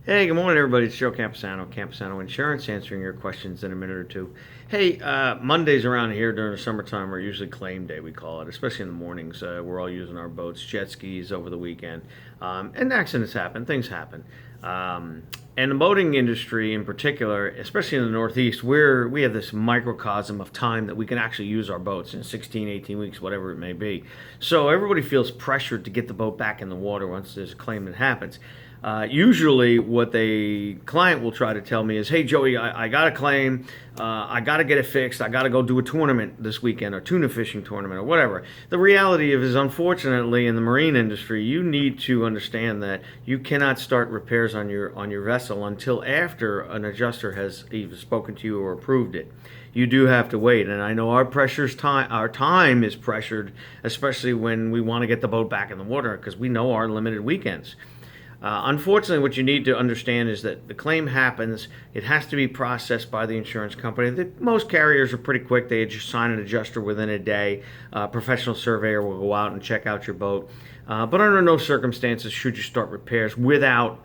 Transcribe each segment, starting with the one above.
Hey, good morning, everybody. It's Joe Camposano, Camposano Insurance, answering your questions in a minute or two. Hey, Mondays around here during the summertime are usually claim day, we call it, especially in the mornings. We're all using our boats, jet skis over the weekend. And accidents happen, things happen. And the boating industry in particular, especially in the Northeast, we have this microcosm of time that we can actually use our boats in 16, 18 weeks, whatever it may be. So everybody feels pressured to get the boat back in the water once there's a claim that happens. Usually, what the client will try to tell me is, "Hey, Joey, I got a claim. I got to get it fixed. I got to go do a tournament this weekend, or tuna fishing tournament, or whatever." The reality of it is, unfortunately, in the marine industry, you need to understand that you cannot start repairs on your vessel until after an adjuster has either spoken to you or approved it. You do have to wait, and I know our time is pressured, especially when we want to get the boat back in the water because we know our limited weekends. Unfortunately, what you need to understand is that the claim happens. It has to be processed by the insurance company. Most carriers are pretty quick. They just sign an adjuster within a day. A professional surveyor will go out and check out your boat. But under no circumstances should you start repairs without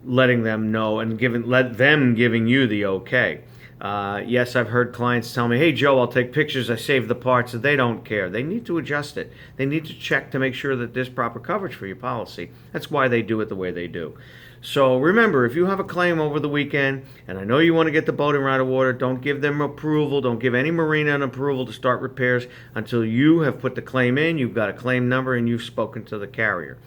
letting them know and let them giving you the okay. Yes, I've heard clients tell me, "Hey, Joe, I'll take pictures. I save the parts." They don't care. They need to adjust it. They need to check to make sure that there's proper coverage for your policy. That's why they do it the way they do. So remember, if you have a claim over the weekend, and I know you want to get the boat in right of water, don't give them approval. Don't give any marina an approval to start repairs until you have put the claim in, you've got a claim number, and you've spoken to the carrier.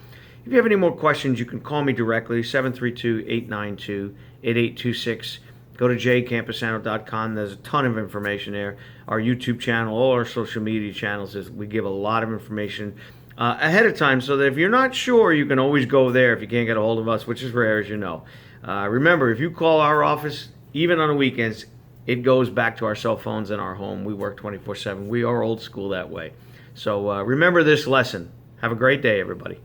If you have any more questions, you can call me directly, 732-892-8826. Go to jcamposano.com. There's a ton of information there. Our YouTube channel, all our social media channels, we give a lot of information ahead of time so that if you're not sure, you can always go there if you can't get a hold of us, which is rare, as you know. Remember, if you call our office, even on the weekends, it goes back to our cell phones in our home. We work 24/7. We are old school that way. So remember this lesson. Have a great day, everybody.